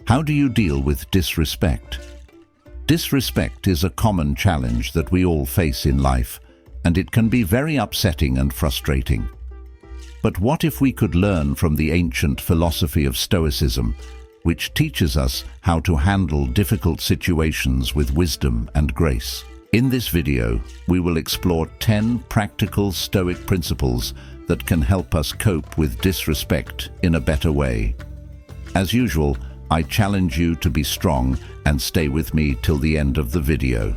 How do you deal with disrespect? Disrespect is a common challenge that we all face in life, and it can be very upsetting and frustrating. But what if we could learn from the ancient philosophy of stoicism, which teaches us how to handle difficult situations with wisdom and grace? In this video, we will explore 10 practical Stoic principles that can help us cope with disrespect in a better way. As usual, I challenge you to be strong and stay with me till the end of the video.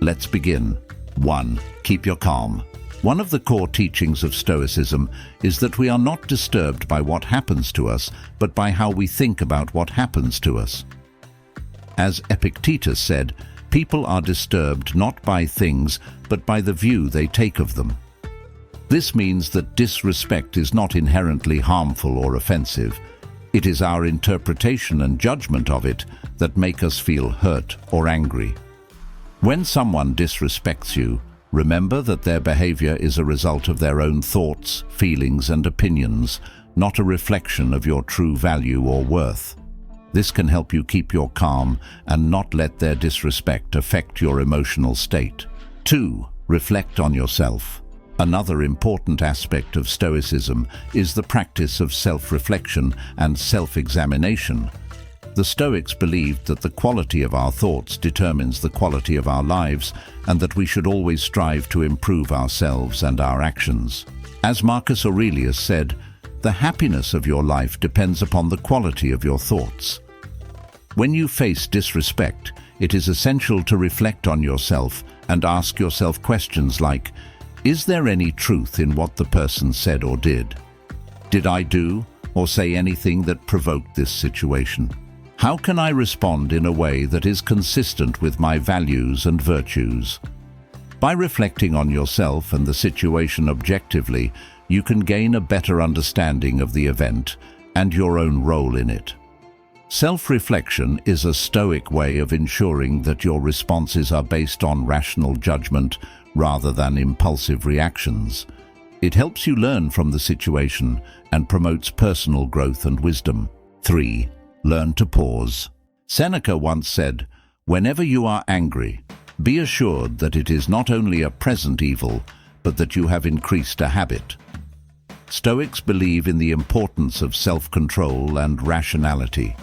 Let's begin. 1. Keep your calm. One of the core teachings of Stoicism is that we are not disturbed by what happens to us, but by how we think about what happens to us. As Epictetus said, people are disturbed not by things, but by the view they take of them. This means that disrespect is not inherently harmful or offensive. It is our interpretation and judgment of it that make us feel hurt or angry. When someone disrespects you, remember that their behavior is a result of their own thoughts, feelings, and opinions, not a reflection of your true value or worth. This can help you keep your calm and not let their disrespect affect your emotional state. 2. Reflect on yourself. Another important aspect of Stoicism is the practice of self-reflection and self-examination. The Stoics believed that the quality of our thoughts determines the quality of our lives, and that we should always strive to improve ourselves and our actions. As Marcus Aurelius said, the happiness of your life depends upon the quality of your thoughts. When you face disrespect, it is essential to reflect on yourself and ask yourself questions like, is there any truth in what the person said or did? Did I do or say anything that provoked this situation? How can I respond in a way that is consistent with my values and virtues? By reflecting on yourself and the situation objectively, you can gain a better understanding of the event and your own role in it. Self-reflection is a Stoic way of ensuring that your responses are based on rational judgment rather than impulsive reactions. It helps you learn from the situation and promotes personal growth and wisdom. 3. Learn to pause. Seneca once said, "Whenever you are angry, be assured that it is not only a present evil, but that you have increased a habit." Stoics believe in the importance of self-control and rationality.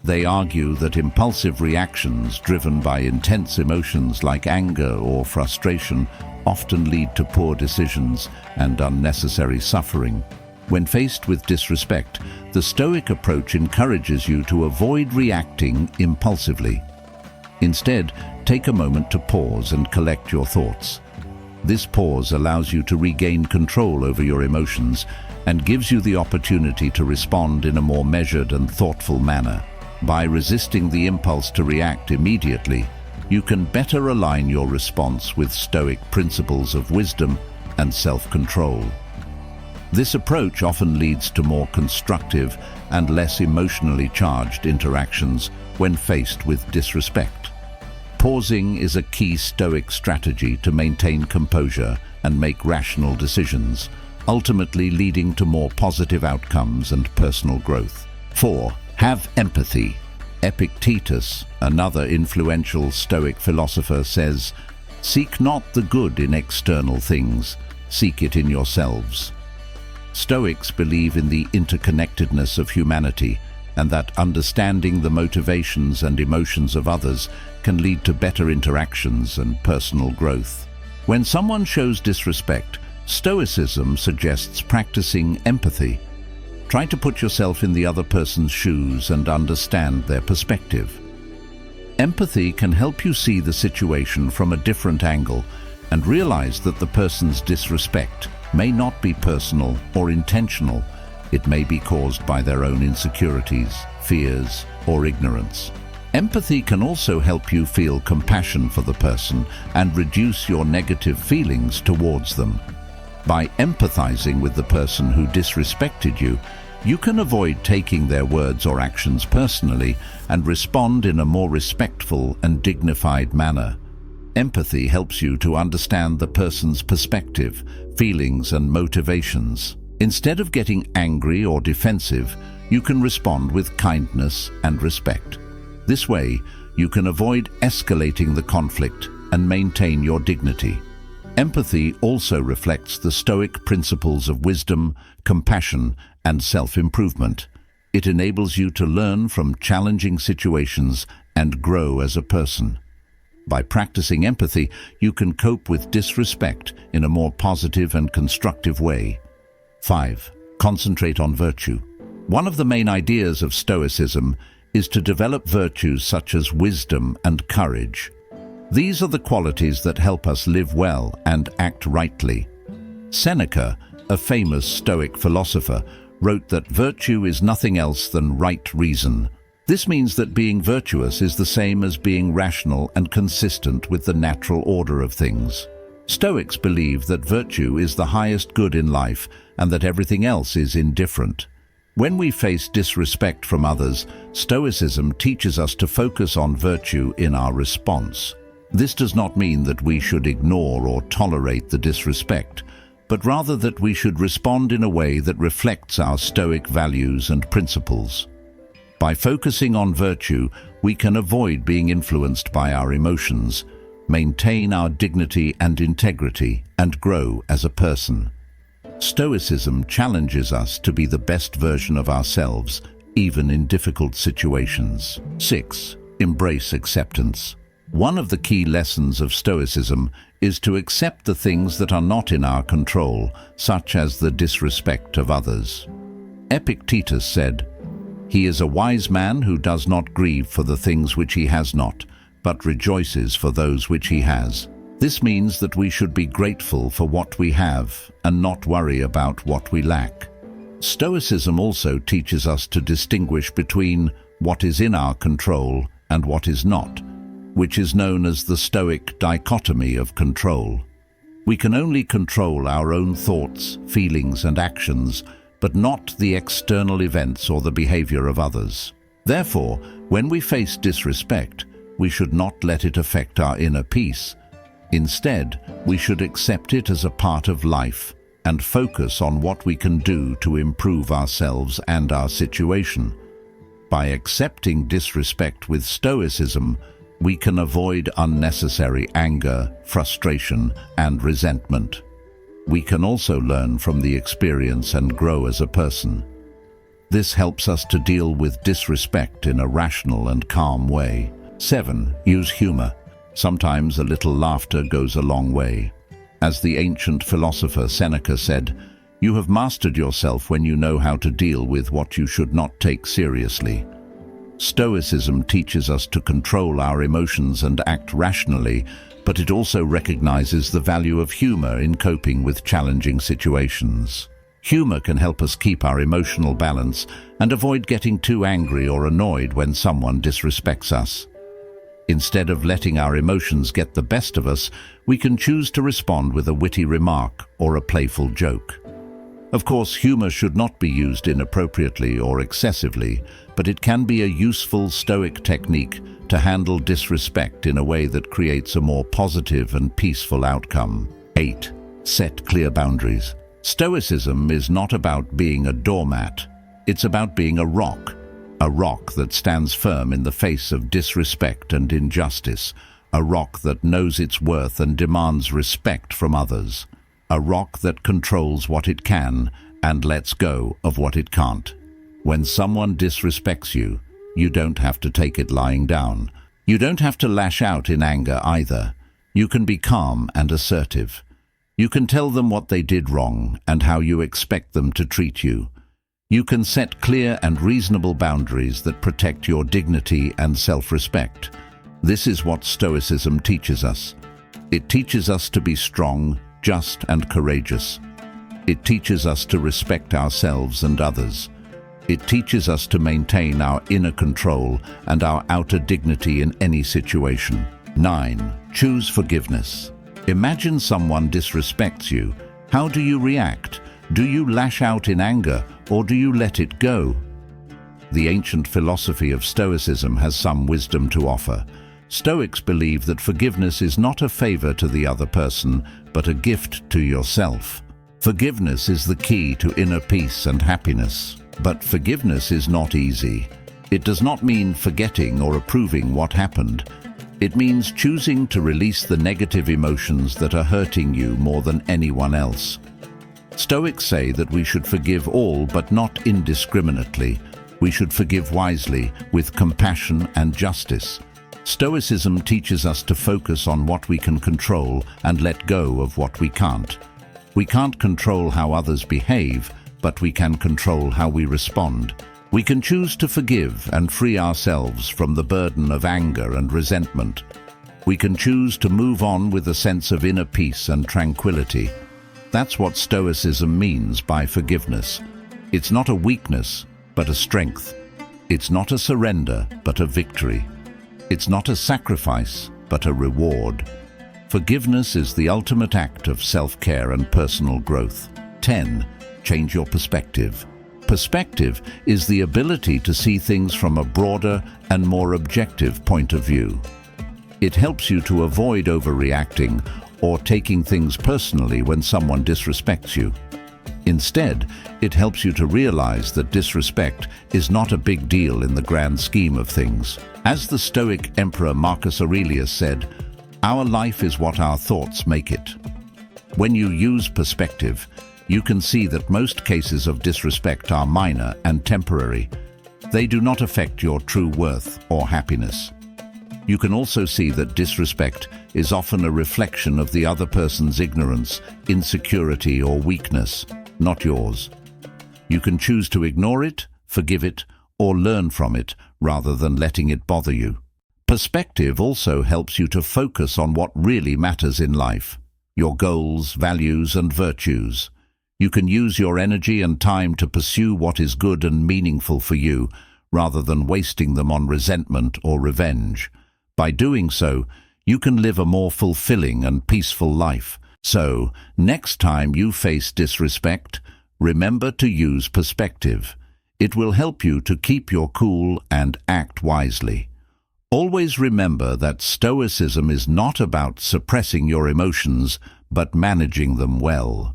They argue that impulsive reactions driven by intense emotions like anger or frustration often lead to poor decisions and unnecessary suffering. When faced with disrespect, the Stoic approach encourages you to avoid reacting impulsively. Instead, take a moment to pause and collect your thoughts. This pause allows you to regain control over your emotions and gives you the opportunity to respond in a more measured and thoughtful manner. By resisting the impulse to react immediately, you can better align your response with Stoic principles of wisdom and self-control. This approach often leads to more constructive and less emotionally charged interactions when faced with disrespect. Pausing is a key Stoic strategy to maintain composure and make rational decisions, ultimately leading to more positive outcomes and personal growth. 4. Have empathy. Epictetus, another influential Stoic philosopher, says, "Seek not the good in external things, seek it in yourselves." Stoics believe in the interconnectedness of humanity and that understanding the motivations and emotions of others can lead to better interactions and personal growth. When someone shows disrespect, Stoicism suggests practicing empathy. Try to put yourself in the other person's shoes and understand their perspective. Empathy can help you see the situation from a different angle and realize that the person's disrespect may not be personal or intentional. It may be caused by their own insecurities, fears, or ignorance. Empathy can also help you feel compassion for the person and reduce your negative feelings towards them. By empathizing with the person who disrespected you, you can avoid taking their words or actions personally and respond in a more respectful and dignified manner. Empathy helps you to understand the person's perspective, feelings, and motivations. Instead of getting angry or defensive, you can respond with kindness and respect. This way, you can avoid escalating the conflict and maintain your dignity. Empathy also reflects the Stoic principles of wisdom, compassion, and self-improvement. It enables you to learn from challenging situations and grow as a person. By practicing empathy, you can cope with disrespect in a more positive and constructive way. 5. Concentrate on virtue. One of the main ideas of Stoicism is to develop virtues such as wisdom and courage. These are the qualities that help us live well and act rightly. Seneca, a famous Stoic philosopher, wrote that virtue is nothing else than right reason. This means that being virtuous is the same as being rational and consistent with the natural order of things. Stoics believe that virtue is the highest good in life and that everything else is indifferent. When we face disrespect from others, Stoicism teaches us to focus on virtue in our response. This does not mean that we should ignore or tolerate the disrespect, but rather that we should respond in a way that reflects our Stoic values and principles. By focusing on virtue, we can avoid being influenced by our emotions, maintain our dignity and integrity, and grow as a person. Stoicism challenges us to be the best version of ourselves, even in difficult situations. 6. Embrace acceptance. One of the key lessons of Stoicism is to accept the things that are not in our control, such as the disrespect of others. Epictetus said, "He is a wise man who does not grieve for the things which he has not, but rejoices for those which he has." This means that we should be grateful for what we have and not worry about what we lack. Stoicism also teaches us to distinguish between what is in our control and what is not, which is known as the Stoic dichotomy of control. We can only control our own thoughts, feelings, and actions, but not the external events or the behavior of others. Therefore, when we face disrespect, we should not let it affect our inner peace. Instead, we should accept it as a part of life and focus on what we can do to improve ourselves and our situation. By accepting disrespect with Stoicism, we can avoid unnecessary anger, frustration, and resentment. We can also learn from the experience and grow as a person. This helps us to deal with disrespect in a rational and calm way. 7. Use humor. Sometimes a little laughter goes a long way. As the ancient philosopher Seneca said, "You have mastered yourself when you know how to deal with what you should not take seriously." Stoicism teaches us to control our emotions and act rationally, but it also recognizes the value of humor in coping with challenging situations. Humor can help us keep our emotional balance and avoid getting too angry or annoyed when someone disrespects us. Instead of letting our emotions get the best of us, we can choose to respond with a witty remark or a playful joke. Of course, humor should not be used inappropriately or excessively, but it can be a useful Stoic technique to handle disrespect in a way that creates a more positive and peaceful outcome. 8. Set clear boundaries. Stoicism is not about being a doormat. It's about being a rock that stands firm in the face of disrespect and injustice, a rock that knows its worth and demands respect from others, a rock that controls what it can and lets go of what it can't. When someone disrespects you, you don't have to take it lying down. You don't have to lash out in anger either. You can be calm and assertive. You can tell them what they did wrong and how you expect them to treat you. You can set clear and reasonable boundaries that protect your dignity and self-respect. This is what Stoicism teaches us. It teaches us to be strong, just, and courageous. It teaches us to respect ourselves and others. It teaches us to maintain our inner control and our outer dignity in any situation. 9. Choose forgiveness. Imagine someone disrespects you. How do you react? Do you lash out in anger, or do you let it go? The ancient philosophy of Stoicism has some wisdom to offer. Stoics believe that forgiveness is not a favor to the other person, but a gift to yourself. Forgiveness is the key to inner peace and happiness. But forgiveness is not easy. It does not mean forgetting or approving what happened. It means choosing to release the negative emotions that are hurting you more than anyone else. Stoics say that we should forgive all, but not indiscriminately. We should forgive wisely, with compassion and justice. Stoicism teaches us to focus on what we can control and let go of what we can't. We can't control how others behave, but we can control how we respond. We can choose to forgive and free ourselves from the burden of anger and resentment. We can choose to move on with a sense of inner peace and tranquility. That's what Stoicism means by forgiveness. It's not a weakness, but a strength. It's not a surrender, but a victory. It's not a sacrifice, but a reward. Forgiveness is the ultimate act of self-care and personal growth. 10. Change your perspective. Perspective is the ability to see things from a broader and more objective point of view. It helps you to avoid overreacting or taking things personally when someone disrespects you. Instead, it helps you to realize that disrespect is not a big deal in the grand scheme of things. As the Stoic Emperor Marcus Aurelius said, "Our life is what our thoughts make it." When you use perspective, you can see that most cases of disrespect are minor and temporary. They do not affect your true worth or happiness. You can also see that disrespect is often a reflection of the other person's ignorance, insecurity, or weakness, not yours. You can choose to ignore it, forgive it, or learn from it rather than letting it bother you. Perspective also helps you to focus on what really matters in life: your goals, values, and virtues. You can use your energy and time to pursue what is good and meaningful for you, rather than wasting them on resentment or revenge. By doing so, you can live a more fulfilling and peaceful life. So, next time you face disrespect, remember to use perspective. It will help you to keep your cool and act wisely. Always remember that Stoicism is not about suppressing your emotions, but managing them well.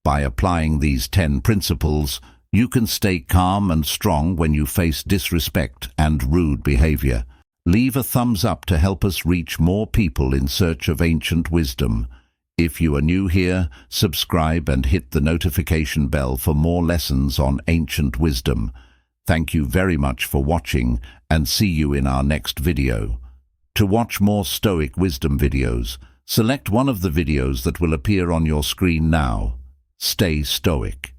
By applying these 10 principles, you can stay calm and strong when you face disrespect and rude behavior. Leave a thumbs up to help us reach more people in search of ancient wisdom. If you are new here, subscribe and hit the notification bell for more lessons on ancient wisdom. Thank you very much for watching, and see you in our next video. To watch more Stoic wisdom videos, select one of the videos that will appear on your screen now. Stay stoic.